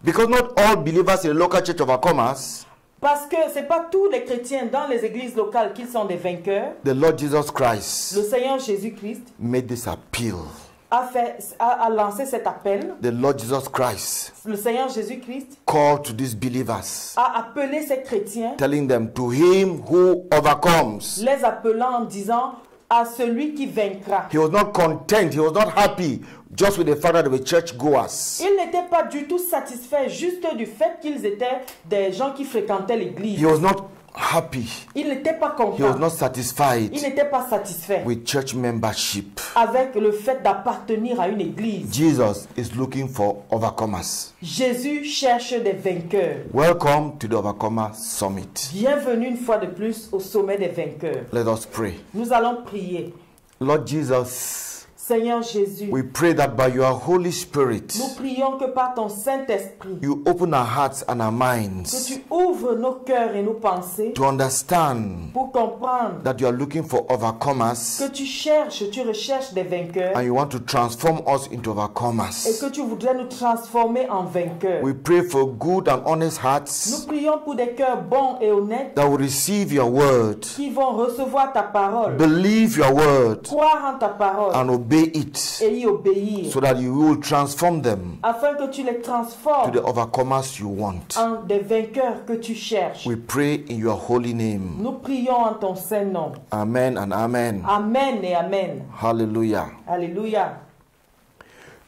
Because not all believers in the local church overcomers. Parce que ce n'est pas tous les chrétiens dans les églises locales qui sont des vainqueurs. The Lord Jesus Christ Le Seigneur Jésus-Christ made this appeal. a lancé cet appel. The Lord Jesus Christ Le Seigneur Jésus-Christ called to these believers, a appelé ces chrétiens, telling them, to him who overcomes. les appelant en disant à celui qui vaincra. He was not content, he was not happy just with the fact that they were churchgoers. Il n'était pas du tout satisfait juste du fait qu'ils étaient des gens qui fréquentaient l'église. He was not happy. Il n'était pas He was content. not satisfied Il n'était pas satisfait with church membership. avec le fait d'appartenir à une église. Jesus is looking for overcomers. Jésus cherche des vainqueurs. Welcome to the Overcomer Summit. Bienvenue une fois de plus au sommet des vainqueurs. Let us pray. Nous allons prier. Lord Jesus, Seigneur Jésus, we pray that by your Holy Spirit, nous prions que par ton Saint-Esprit, you open our hearts and our que minds tu ouvres nos cœurs et nos pensées to understand pour comprendre that you are looking for overcomers que tu recherches des vainqueurs and you want to transform us into et overcomers. que tu voudrais nous transformer en vainqueurs. We pray for good and honest Nous hearts prions pour des cœurs bons et honnêtes that will receive your word, qui vont recevoir ta parole, believe your word, croire en ta parole and obey it, et y obéir, so that you will transform them afin que tu les to transformes the overcomers you want. en des vainqueurs que tu cherches. We pray in your holy name. Nous prions en ton saint nom. Amen and amen. Amen et amen. Hallelujah. Alléluia.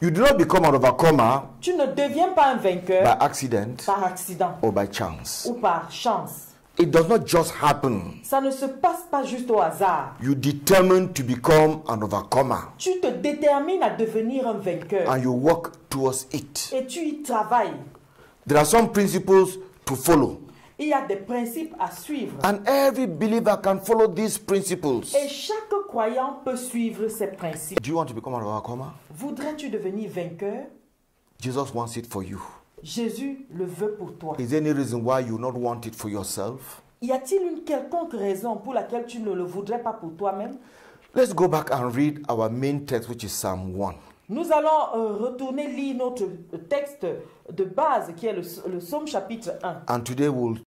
You do not become an overcomer Tu ne deviens pas un vainqueur by accident par accident or by chance. ou par chance. It does not just happen. Ça ne se passe pas juste au hasard. You determine to become an overcomer Tu te détermines à devenir un vainqueur and you work towards it. et tu y travailles. There are some principles to follow, Il y a des principes à suivre. and every believer can follow these principles. Et chaque croyant peut suivre ces principes. Do you want to become an overcomer? Voudrais-tu devenir vainqueur? Jesus wants it for you. Jésus le veut pour toi. Is there any reason why you not want it for yourself? Y a-t-il une quelconque raison pour laquelle tu ne le voudrais pas pour toi-même? Let's go back and read our main text, which is Psalm 1. Nous allons retourner lire notre texte de base qui est le Psaume chapitre 1. And today we'll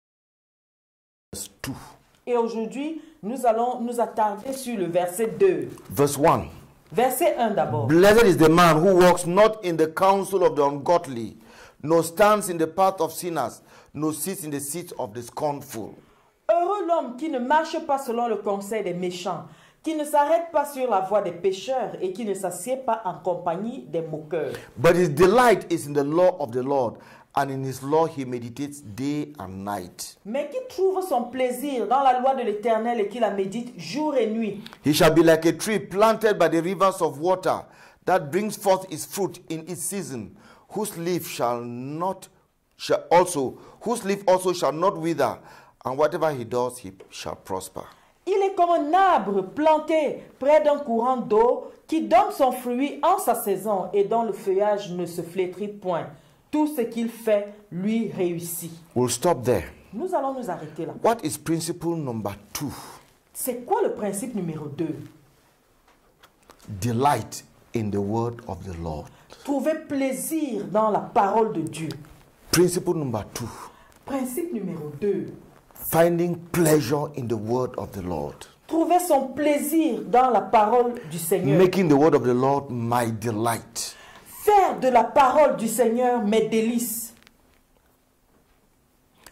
verse 2. Et aujourd'hui, nous allons nous attarder sur le verset 2. Verse 1. Verset 1 d'abord. Blessed is the man who walks not in the counsel of the ungodly, nor stands in the path of sinners, nor sits in the seat of the scornful. Heureux l'homme qui ne marche pas selon le conseil des méchants, qui ne s'arrête pas sur la voie des pécheurs et qui ne s'assied pas en compagnie des moqueurs. But his delight is in the law of the Lord, and in his law he meditates day and night. Mais qui trouve son plaisir dans la loi de l'Éternel et qui la médite jour et nuit. He shall be like a tree planted by the rivers of water, that brings forth its fruit in its season, whose leaf also shall not wither, and whatever he does, he shall prosper. Il est comme un arbre planté près d'un courant d'eau qui donne son fruit en sa saison et dont le feuillage ne se flétrit point. Tout ce qu'il fait lui réussit. We'll stop there. Nous allons nous arrêter là. What is principle number 2? C'est quoi le principe numéro 2? Delight in the word of the Lord. Trouver plaisir dans la parole de Dieu. Principle number 2. Principe numéro 2. Finding pleasure in the word of the Lord. Trouver son plaisir dans la parole du Seigneur. Making the word of the Lord my delight. Faire de la parole du Seigneur mes délices.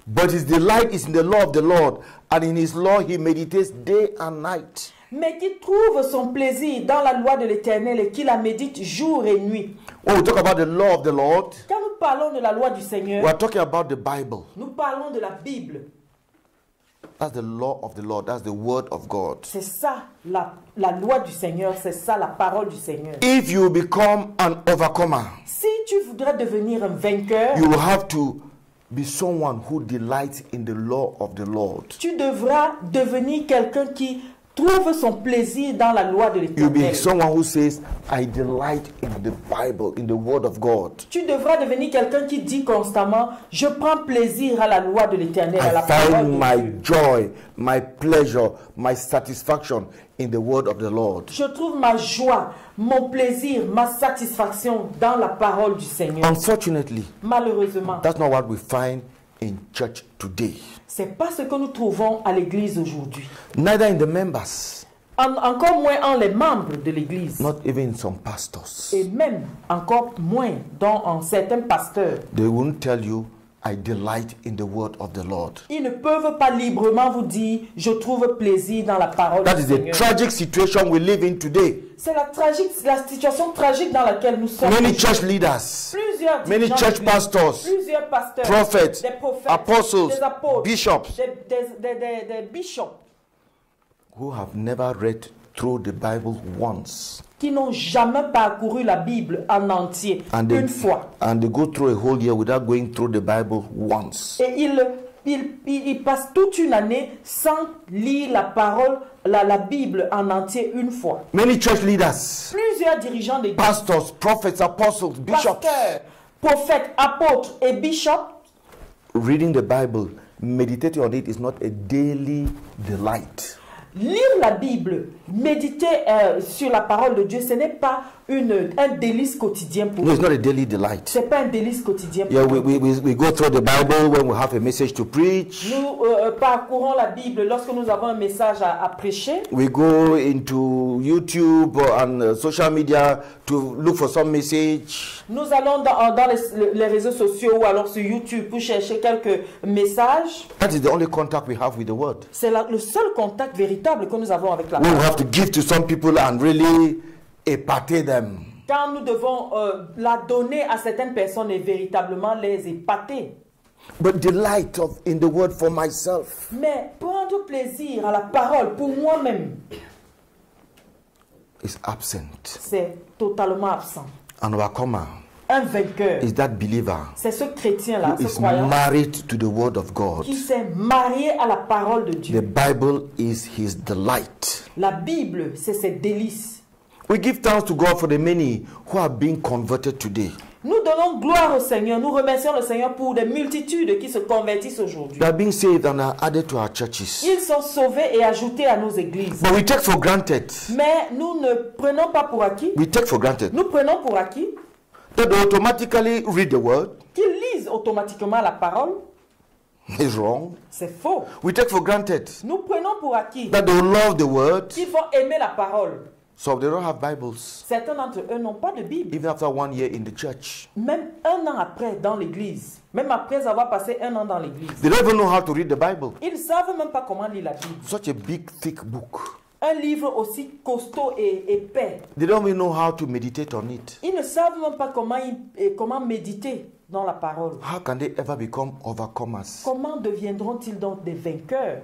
But his delight is in the law of the Lord, and in his law he meditates day and night. Mais qui trouve son plaisir dans la loi de l'Éternel et qui la médite jour et nuit. When we talk about the law of the Lord, Quand nous parlons de la loi du Seigneur, we are talking about the Bible. nous parlons de la Bible. That's the law of the Lord. That's the word of God. C'est ça la loi du Seigneur, c'est ça la parole du Seigneur. If you become an overcomer, Si tu voudrais devenir un vainqueur, you will have to be someone who delights in the law of the Lord. tu devras devenir quelqu'un qui trouve son plaisir dans la loi de You'll be l'Éternel. someone who says, I delight in the Bible, in the Word of God. Tu devras devenir quelqu'un qui dit constamment, je prends plaisir à la loi de l'Éternel, à la I parole find de my Dieu. joy, my pleasure, my satisfaction in the Word of the Lord. Je trouve ma joie, mon plaisir, ma satisfaction dans la parole du Seigneur. Unfortunately, Malheureusement, that's not what we find in church today. c'est pas ce que nous trouvons à l'église aujourd'hui. Neither in the members, Encore moins en les membres de l'église. not even in some pastors. Et même encore moins en certains pasteurs. They won't tell you, I delight in the Word of the Lord. Ils ne peuvent pas librement vous dire, je trouve plaisir dans la parole That du is the Seigneur. tragic situation we live in today. C'est la situation tragique dans laquelle nous sommes. Many aujourd'hui. church leaders, Plusieurs many dirigeants church d'église, pastors, plusieurs pasteurs, prophets, des prophètes, apostles, des apôtres, bishops, des bishops who have never read through the Bible once. qui n'ont jamais parcouru la Bible en entier une fois. And they go through a whole year without going through the Bible once. Et ils passent toute une année sans lire la parole, la Bible en entier une fois. Many church leaders, Plusieurs dirigeants d'église, pastors, prophets, apostles, bishops, pasteurs, prophètes, apôtres et bishops, reading the Bible, meditating on it is not a daily delight. lire la Bible, méditer sur la parole de Dieu, ce n'est pas un délice quotidien pour No, nous. it's not a daily delight. Ce n'est pas un délice quotidien pour Yeah, nous. we go through the Bible when we have a message to preach. Nous parcourons la Bible lorsque nous avons un message à prêcher. We go into YouTube and social media to look for some message. Nous allons dans les réseaux sociaux ou alors sur YouTube pour chercher quelques messages. That is the only contact we have with the Word. C'est le seul contact véritable que nous avons avec la We will parole. have to give to some people and really épater them. Quand nous devons la donner à certaines personnes et véritablement les épater. But delight in the Word for myself. Mais prendre plaisir à la parole pour moi-même, Is absent. c'est totalement absent. An overcomer Un vainqueur, is that believer c'est ce chrétien-là, who ce is croyant, married to the Word of God. qui s'est marié à la parole de The Dieu. Bible is his delight. La Bible, c'est ses délices. We give thanks to God for the many who are being converted today. Nous donnons gloire au Seigneur, nous remercions le Seigneur pour des multitudes qui se convertissent aujourd'hui. They are being saved and are added to our churches. Ils sont sauvés et ajoutés à nos églises. But we take for granted, Mais nous ne prenons pas pour acquis, we take for granted nous prenons pour acquis that they automatically read the Word. qu'ils lisent automatiquement la parole. Is wrong. C'est faux. We take for granted Nous prenons pour acquis that they will love the Word. qu'ils vont aimer la parole. So they don't have Bibles Certains d'entre eux n'ont pas de Bible. even after 1 year in the church. Même un an après dans l'église, même après avoir passé un an dans l'église, They don't even know how to read the Bible. ils ne savent même pas comment lire la Bible. Such a big, thick book. Un livre aussi costaud et épais. They don't even know how to meditate on it. Ils ne savent même pas comment méditer dans la parole. How can they ever become overcomers? Comment deviendront-ils donc des vainqueurs?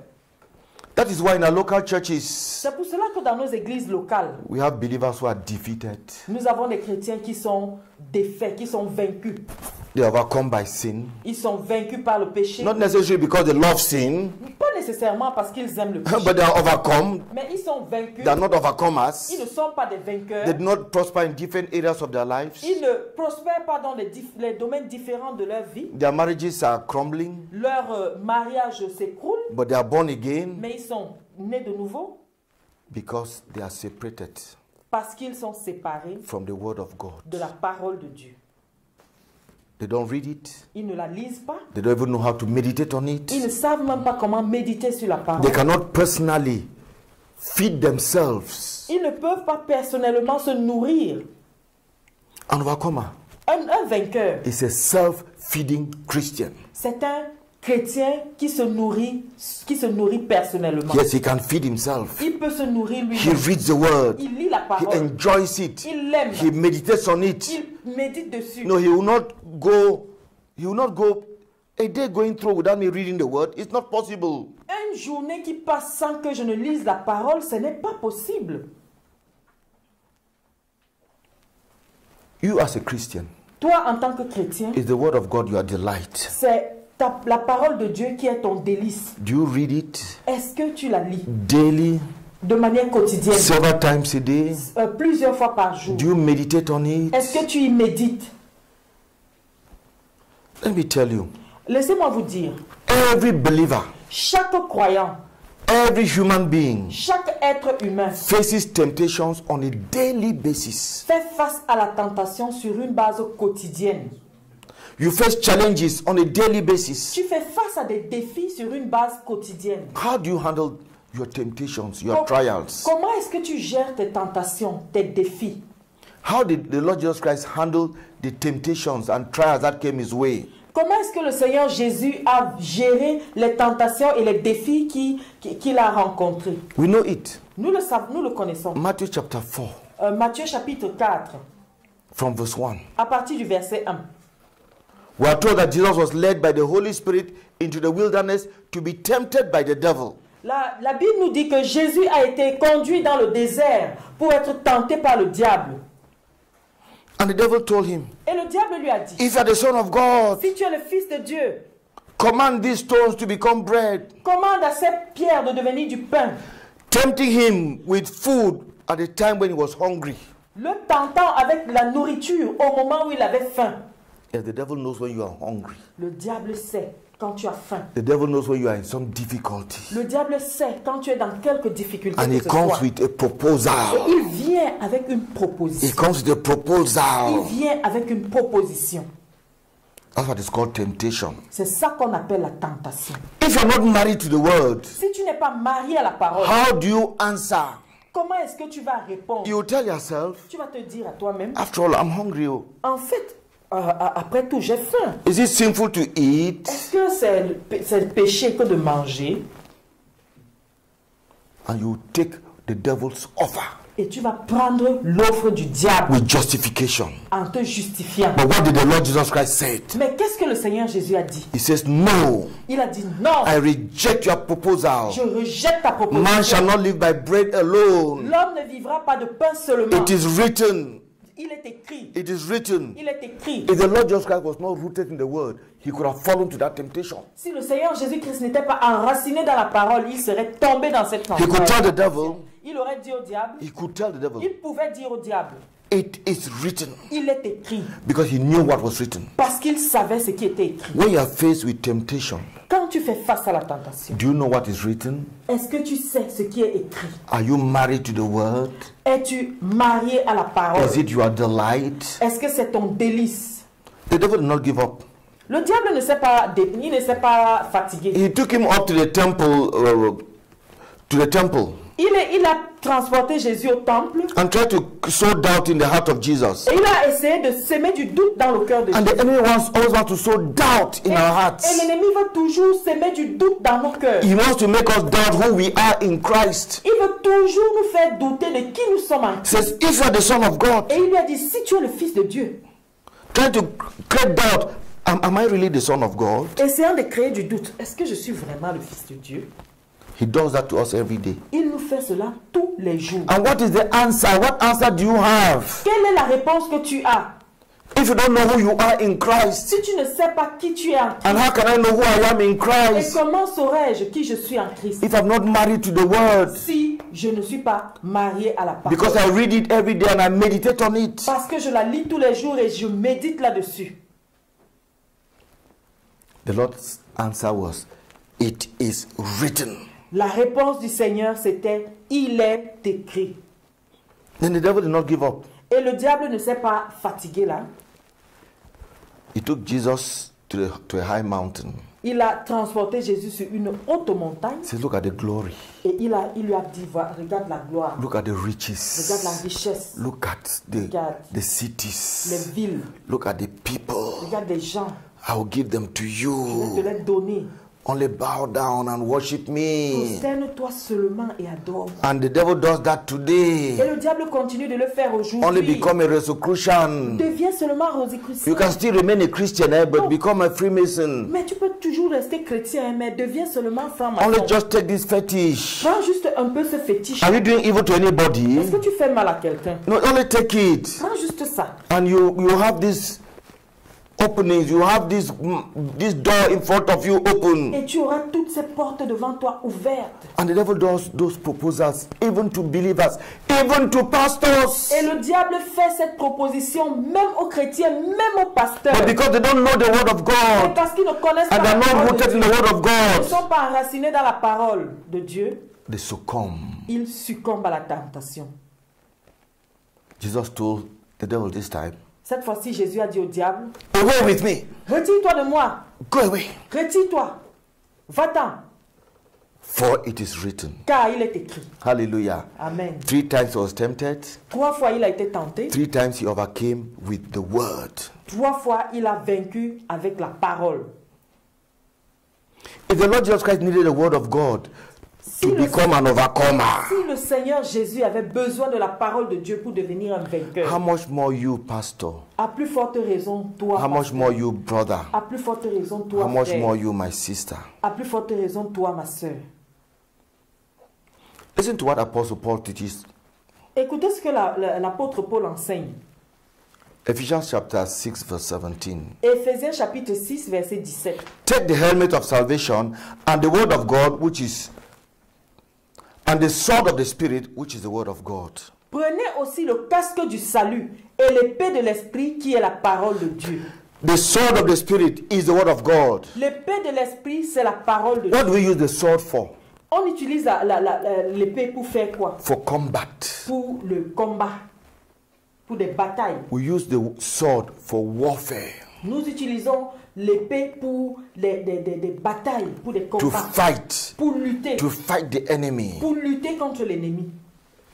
That is why in our local churches, C'est pour cela que dans nos églises locales, we have believers who are defeated. nous avons des chrétiens qui sont défaits, qui sont vaincus. They are overcome by sin. Ils sont vaincus par le péché. Not necessarily because they love sin, Pas nécessairement parce qu'ils aiment le péché. but they are overcome. Mais ils sont vaincus. They are not overcomers. Ils ne sont pas des vainqueurs. They do not prosper in different areas of their lives. Ils ne prospèrent pas dans les domaines différents de leur vie. Their marriages are crumbling, Leur mariage s'écroule, but they are born again mais ils sont nés de nouveau because they are separated parce qu'ils sont séparés from the Word of God. de la parole de Dieu. They don't read it. Ils ne la lisent pas. They don't even know how to meditate on Ils it. ne savent même pas comment méditer sur la parole. They cannot personally feed themselves. Ils ne peuvent pas personnellement se nourrir. An overcomer Un vainqueur, is a self-feeding Christian. c'est un chrétien qui se nourrit personnellement. Yes, he can feed himself. Il peut se nourrir He lui-même. reads the Word. Il lit la He parole. enjoys it. Il l'aime. He meditates on it. Il médite dessus. No, he will not go a day going through without me reading the Word. It's not possible. Une journée qui passe sans que je ne lise la parole, ce n'est pas possible. You as a Christian, Toi, en tant que chrétien, is the Word of God your delight. c'est la parole de Dieu qui est ton délice. Do you read it Est-ce que tu la lis daily, de manière quotidienne, several times a day? plusieurs fois par jour? Do you meditate on it? Est-ce que tu y médites? Let me tell you, Laissez-moi vous dire, every believer, chaque croyant, every human being chaque être humain faces temptations on a daily basis. fait face à la tentation sur une base quotidienne. You face challenges on a daily basis. Tu fais face à des défis sur une base quotidienne. How do you handle your temptations, your trials? Comment est-ce que tu gères tes tentations, tes défis? How did the Lord Jesus Christ handle the temptations and trials that came his way? Comment est-ce que le Seigneur Jésus a géré les tentations et les défis qu'il a rencontrés? We know it. Nous le savons, nous le connaissons. Matthew chapter 4, Matthieu chapitre 4, from verse 1. à partir du verset 1. We are told that Jesus was led by the Holy Spirit into the wilderness to be tempted by the devil. La Bible nous dit que Jésus a été conduit dans le désert pour être tenté par le diable. And the devil told him, Et le diable lui a dit, if you are the Son of God, si tu es le Fils de Dieu, command these stones to become bread. commande à cette pierre de devenir du pain. Tempting him with food at the time when he was hungry. Le tentant avec la nourriture au moment où il avait faim. Yes, the devil knows when you are hungry. Le diable sait quand tu as faim. The devil knows when you are in some difficulty. Le diable sait quand tu es dans quelques difficultés. And he que ce comes soit. with a proposal. Et il vient avec une He proposition. comes with a Il proposal. vient avec une proposition. That's what is called temptation. C'est ça qu'on appelle la tentation. If you're not married to the word, Si tu n'es pas marié à la parole, how do you answer? comment est-ce que tu vas répondre? You tell yourself, Tu vas te dire à toi-même, after all, I'm hungry. Oh. en fait, après tout, j'ai faim. Is it sinful to eat? Est-ce que c'est le péché que de manger? And you take the devil's offer Et tu vas prendre l'offre du diable with justification. en te justifiant. But what did the Lord Jesus Christ say? Mais qu'est-ce que le Seigneur Jésus a dit? He says, no, Il a dit non, I reject your proposal. je rejette ta Man shall proposition. not live by bread alone. L'homme ne vivra pas de pain seulement. It is written. Il est écrit. It is written. Il est écrit. If the Lord Jesus Christ was not rooted in the word, he could have fallen to that temptation. Si le Seigneur Jésus-Christ n'était pas enraciné dans la parole, il serait tombé dans cette He could tell the tentation. devil, Il aurait dit au diable, he could tell the devil, il pouvait dire au diable, it is written. il est écrit. Because he knew what was written. Parce qu'il savait ce qui était écrit. When you are faced with temptation, Quand tu fais face à la tentation, do you know what is written? est-ce que tu sais ce qui est écrit? Are you married to the word? Es-tu marié à la parole? Is it your delight? Est-ce que c'est ton délice? The devil did not give up. Le diable ne s'est pas, il ne s'est pas fatigué. He took him up to the temple, Il a transporté Jésus au temple and tried to sow doubt in the heart of Jesus. et il a essayé de semer du doute dans le cœur de And Jésus. the enemy always wants to sow doubt in our Et hearts. l'ennemi veut toujours semer du doute dans nos cœurs. He wants to make us doubt who we are in Christ. Il veut toujours nous faire douter de qui nous sommes en He Christ. says, if you are the Son of God, Et il lui a dit, si tu es le Fils de Dieu, trying to create doubt, am I really the Son of God? essayant de créer du doute, est-ce que je suis vraiment le Fils de Dieu? He does that to us every day. Il nous fait cela tous les jours. And what is the answer? What answer do you have? Quelle est la réponse que tu as? If you don't know who you are in Christ, Si tu ne sais pas qui tu es en Christ, and how can I know who I am in et Christ comment saurais-je qui je suis en Christ if I'm not married to the word? si je ne suis pas marié à la parole? Because I read it every day and I meditate on it. Parce que je la lis tous les jours et je médite là-dessus. The Lord's answer was, it is written. La réponse du Seigneur, c'était « Il est écrit ». Then the devil did not give up. Et le diable ne s'est pas fatigué là. He took Jesus to a high mountain. Il a transporté Jésus sur une haute montagne He said, look at the glory. et il lui a dit, regarde la gloire, Look at the regarde la riches. richesse, Look at Regarde the cities. les villes, Look at the people. regarde les gens, I will give them to je vais te you. les donner. Only bow down and worship me. Prosterne-toi seulement et adore. And the devil does that Et today. le diable continue de le faire Only aujourd'hui. become a Rosicrucian. Deviens seulement You rosicrucien. can still remain a Christian, but become a Freemason. Mais tu peux toujours rester chrétien, mais deviens seulement franc-maçon. Only just take this fetish. Prends juste un peu ce fétiche. Are you doing evil to anybody? Est-ce que tu fais mal à quelqu'un? No, only take it. Prends juste ça. And you have this openings. You have this door in front of you open. Et tu auras toutes ces portes devant toi ouvertes. And the devil does those proposals even to believers, even to pastors. Et le diable fait cette proposition même aux chrétiens, même aux pasteurs. But because they don't know the word of Et God, parce qu'ils ne connaissent and pas they're la not parole de rooted in Dieu, the word of ils ne God, sont pas enracinés dans la parole de Dieu, they succumb. ils succombent à la tentation. Jesus told the devil this time, Cette fois-ci, Jésus a dit au diable, away with me. retire-toi de moi, Go away. retire-toi, va-t'en, For it is written. car il est écrit. Hallelujah. Amen. 3 times he was tempted. 3 fois il a été tenté, 3 times he overcame with the word. 3 fois il a vaincu avec la parole. If the Lord Jesus Christ needed the word of God Si to le, become an overcomer, si le Seigneur Jésus avait besoin de la parole de Dieu pour devenir un how vainqueur, much more you, pastor? à plus forte raison toi, How much pasteur. more you, brother? À plus forte raison toi, How much frère. more you, my sister? À plus forte raison toi, ma soeur. Listen to what Apostle Paul teaches. Écoutez ce que l'apôtre Paul enseigne. Ephesians chapter 6 verse 17. Éphésiens chapitre 6 verset 17. Take the helmet of salvation and the word of God, which is, and the sword of the Spirit, which is the word of God. Prenez aussi le casque du salut et l'épée de l'esprit qui est la parole de Dieu. The sword of the Spirit is the word of God. L'épée de l'esprit, c'est la parole de What Dieu. do we use the sword for? On utilise l'épée pour faire quoi? For combat. Pour le combat, pour des batailles. We use the sword for warfare. Nous utilisons l'épée pour des batailles, pour des To combats, fight. pour lutter, To fight the enemy. pour lutter contre l'ennemi.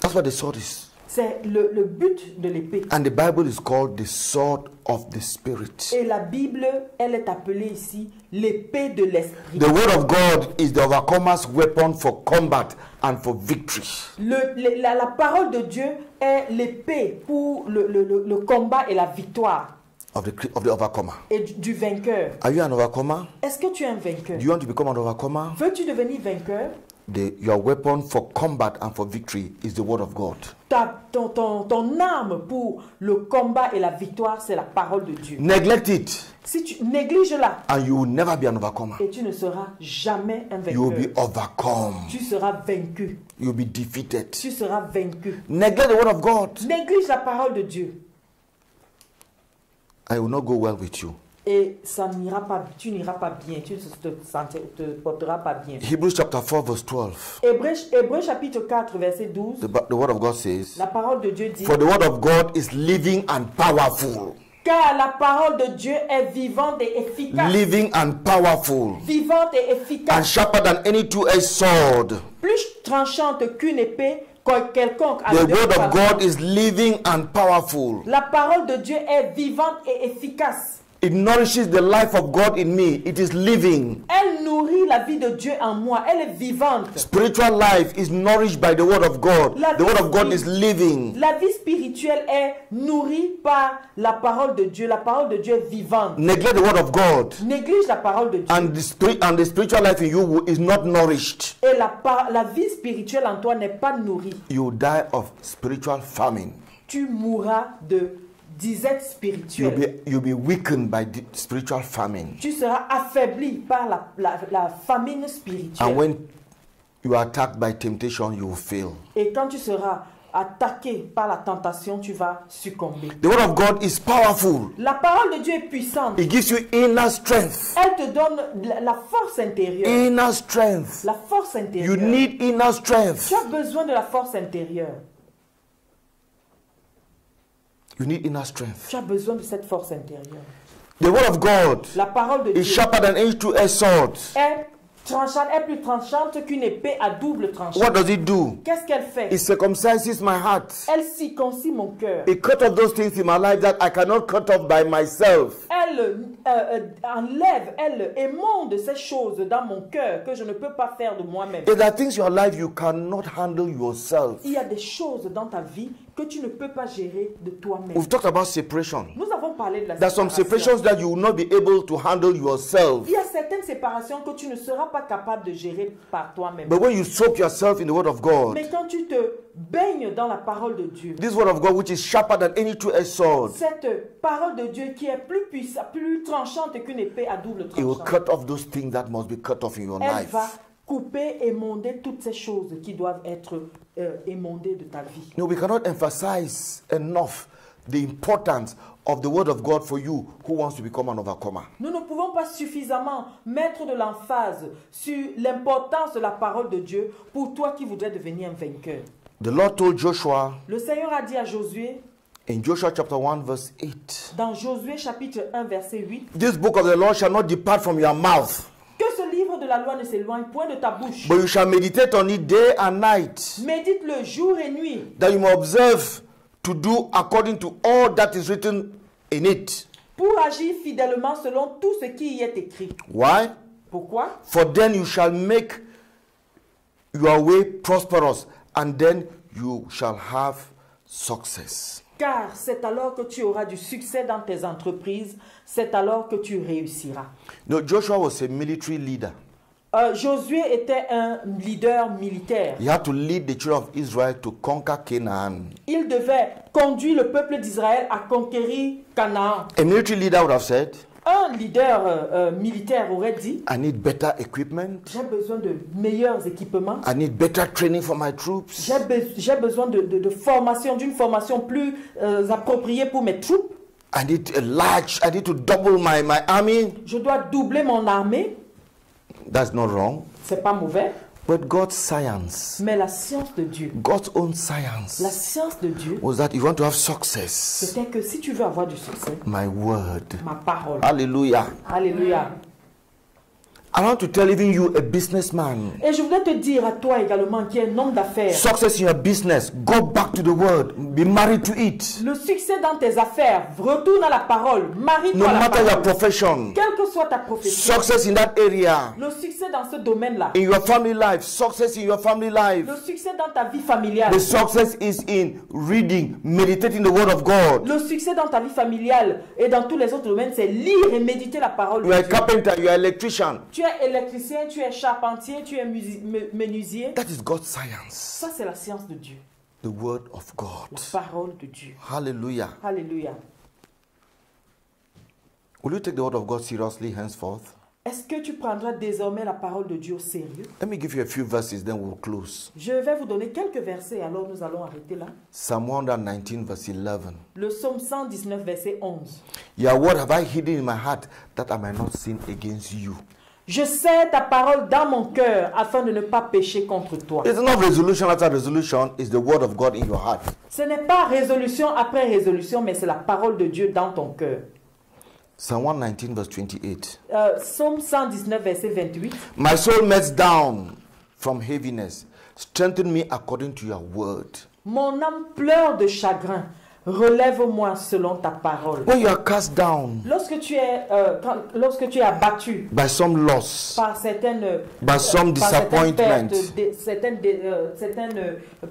That's what the sword is. C'est le but de l'épée. And the Bible is called the sword of the Spirit. Et la Bible, elle est appelée ici l'épée de l'esprit. The word of God is the overcomer's weapon for combat and for victory. La parole de Dieu est l'épée pour le combat et la victoire Of the overcomer. et du vainqueur. Are you an overcomer? Est-ce que tu es un vainqueur? Do you want to become an overcomer? Veux-tu devenir vainqueur? Your weapon for combat and for victory is the word of God. Ton arme pour le combat et la victoire, c'est la parole de Dieu. Neglect it Si tu négliges-la, and you will never be an overcomer. et tu ne seras jamais un You will vainqueur. be overcome. Tu seras vaincu. You will be defeated. Tu seras vaincu. Neglect the word of God. Néglige la parole de Dieu. I will not go well with you. Et ça n'ira pas, tu n'iras pas bien, tu ne te porteras pas bien. Hebrews chapter 4 verse 12. Hébreux chapitre 4 verset 12, The word of God says, la parole de Dieu dit, for the word of God is living and powerful. car la parole de Dieu est vivante et efficace. Living and powerful. Vivante et And efficace. sharper than any two-edged sword. Plus tranchante qu'une épée quelconque. à The deux word of tranchants. God is living and powerful. La parole de Dieu est vivante et efficace. It nourishes the life of God in me. It is living. Elle nourrit la vie de Dieu en moi. Elle est vivante. Spiritual life is nourished by the word of God. La The word vie of God is living. La vie spirituelle est nourrie par la parole de Dieu. La parole de Dieu est vivante. Neglect the word of God, Néglige la parole de Dieu. and the spiritual life in you is not nourished. Et la vie spirituelle en toi n'est pas nourrie. You die of spiritual famine. Tu mourras de disette spirituelle. You'll be weakened by the spiritual famine. Tu seras affaibli par la famine spirituelle. And when you are attacked by temptation, you will fail. Et quand tu seras attaqué par la tentation, tu vas succomber. The word of God is powerful. La parole de Dieu est puissante. It gives you inner strength. Elle te donne la force intérieure. Inner strength. La force You intérieure. need inner strength. Tu as besoin de la force intérieure. You need inner strength. Tu as besoin de cette force intérieure. The word of God La parole de is Dieu sharper than any two-edged sword. est tranchante, est plus tranchante qu'une épée à double tranchant. What does it do? Qu'est-ce qu'elle fait? It circumcises my heart. Elle circoncit mon cœur. It cut off those things in my life that I cannot cut off by myself. Elle enlève, elle émonde ces choses dans mon cœur que je ne peux pas faire de moi-même. There are things in your life you cannot handle yourself. Il y a des choses dans ta vie que tu ne peux pas gérer de toi-même. We've talked about separation. Nous avons parlé de la There are some séparation. separations that you will not be able to handle yourself. Il y a certaines séparation que tu ne seras pas capable de gérer par toi-même. But when you soak yourself in the word of God, Mais quand tu te baignes dans la parole de Dieu, this word of God which is sharper than any two-edged sword, cette parole de Dieu qui est plus puissante, plus tranchante qu'une épée à double it will tranchant, cut off those things that must be cut off in your elle life. va couper et émonder toutes ces choses qui doivent être émondées de ta vie. No, we cannot emphasize enough the importance of the word of God for you who wants to become an overcomer. Nous ne pouvons pas suffisamment mettre de l'emphase sur l'importance de la parole de Dieu pour toi qui voudrais devenir un vainqueur. The Lord told Joshua Le Seigneur a dit à Josué, in Joshua chapter 1 verse 8, dans Josué chapitre 1 verset 8, this book of the law shall not depart from your mouth, que ce livre de la loi ne s'éloigne point de ta bouche. but you shall meditate on it day and night, Médite-le jour et nuit, that you may observe to do according to all that is written in it. pour agir fidèlement selon tout ce qui y est écrit. Why? Pourquoi? For then you shall make your way prosperous, and then you shall have success. Car c'est alors que tu auras du succès dans tes entreprises, c'est alors que tu réussiras. No, Joshua was a military leader. Josué était un leader militaire. He had to lead the children of Israel to conquer Canaan. Il devait conduire le peuple d'Israël à conquérir Canaan. A military leader would have said, Un leader militaire aurait dit, I need better equipment. j'ai besoin de meilleurs équipements. I need better training for my troops. J'ai besoin de formation, d'une formation plus appropriée pour mes troupes. I need to double my army. Je dois doubler mon armée. That's not wrong. C'est pas mauvais. But God's science, Mais la science de Dieu, God's own la science, science de Dieu, was that if you want to have success, c'était que si tu veux avoir du succès, my word. ma parole. Hallelujah. Alléluia. I want to tell even you, a businessman, Et je voulais te dire à toi également qui est un homme d'affaires, success in your business, go back to the word, be married to it. le succès dans tes affaires, retourne à la parole, No marie-toi à la matter your parole. profession, Quelle que soit ta profession, success in that area, le succès dans ce domaine-là, in your family life, success in your family life. le succès dans ta vie familiale, The success is in reading, meditating the word of God. le succès dans ta vie familiale et dans tous les autres domaines, c'est lire et méditer la parole de You are a Dieu. carpenter, you are an electrician. Tu es électricien, tu es charpentier, tu es menuisier. That is God's science. Ça, c'est la science de Dieu, The word of God. la parole de Dieu. Hallelujah. Alléluia. Will you take the word of God seriously henceforth? Est-ce que tu prendras désormais la parole de Dieu au sérieux? Let me give you a few verses, then we'll close. Je vais vous donner quelques versets, alors nous allons arrêter là. Psalm 119, verse 11. Le psaume 119, verset 11. Your word have I hidden in my heart, that I might not sin against you. Je sais ta parole dans mon cœur afin de ne pas pécher contre toi. It's not resolution after resolution, it's the word of God in your heart. Ce n'est pas résolution après résolution, mais c'est la parole de Dieu dans ton cœur. Psalm 119, verse 28. Psaume 119, verset 28. My soul melts down from heaviness. Strengthen me according to your word. Mon âme pleure de chagrin. Relève-moi selon ta parole. When you are cast down Lorsque tu es abattu by some loss, par certaines by some disappointment, certaines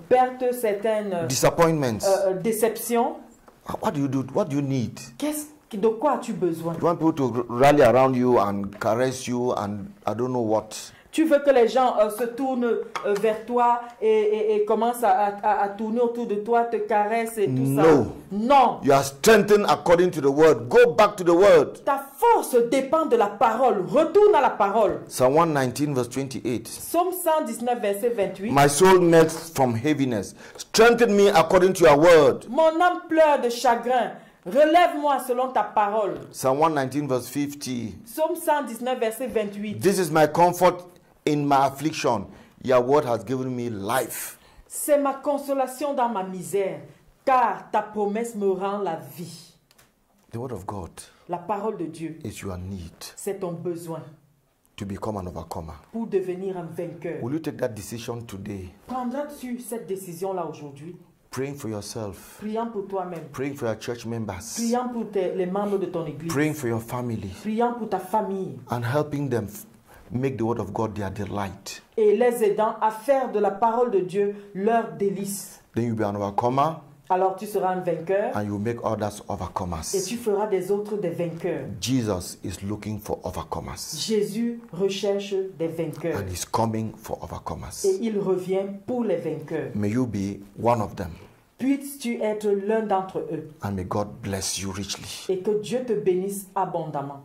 pertes, certaines disappointments, déceptions, what do you do? What do you need? De quoi as-tu besoin? You want people to rally around you and caress you and I don't know what. Tu veux que les gens se tournent vers toi et commencent à tourner autour de toi, te caressent et tout ça. Non. You are strengthened according to the word. Go back to the word. Ta force dépend de la parole. Retourne à la parole. Psalm 119 verse 28. Psaume 119 verset 28. My soul melts from heaviness. Strengthen me according to your word. Mon âme pleure de chagrin. Relève-moi selon ta parole. Psalm 119 verse 50. Psaume 119 verset 28. This is my comfort in my affliction. Your word has given me life. C'est ma consolation dans ma misère, car ta promesse me rend la vie. The word of God La parole de Dieu, is your need c'est ton besoin to become an overcomer. pour devenir un vainqueur. Will you take that decision today? Prendras-tu cette décision-là aujourd'hui? Praying for yourself, Priant pour toi-même, praying for your church members, priant pour les membres de ton église, praying for your family, priant pour ta famille and helping them make the word of God their delight. et les aidant à faire de la parole de Dieu leur délice. Then you'll be an overcomer alors tu seras un vainqueur and you make others et overcomers. tu feras des autres des vainqueurs. Jesus is looking for overcomers, Jésus recherche des vainqueurs and he's coming for et overcomers. il revient pour les vainqueurs. May you be one of them, Puisses-tu être l'un d'entre eux and may God bless you richly. et que Dieu te bénisse abondamment.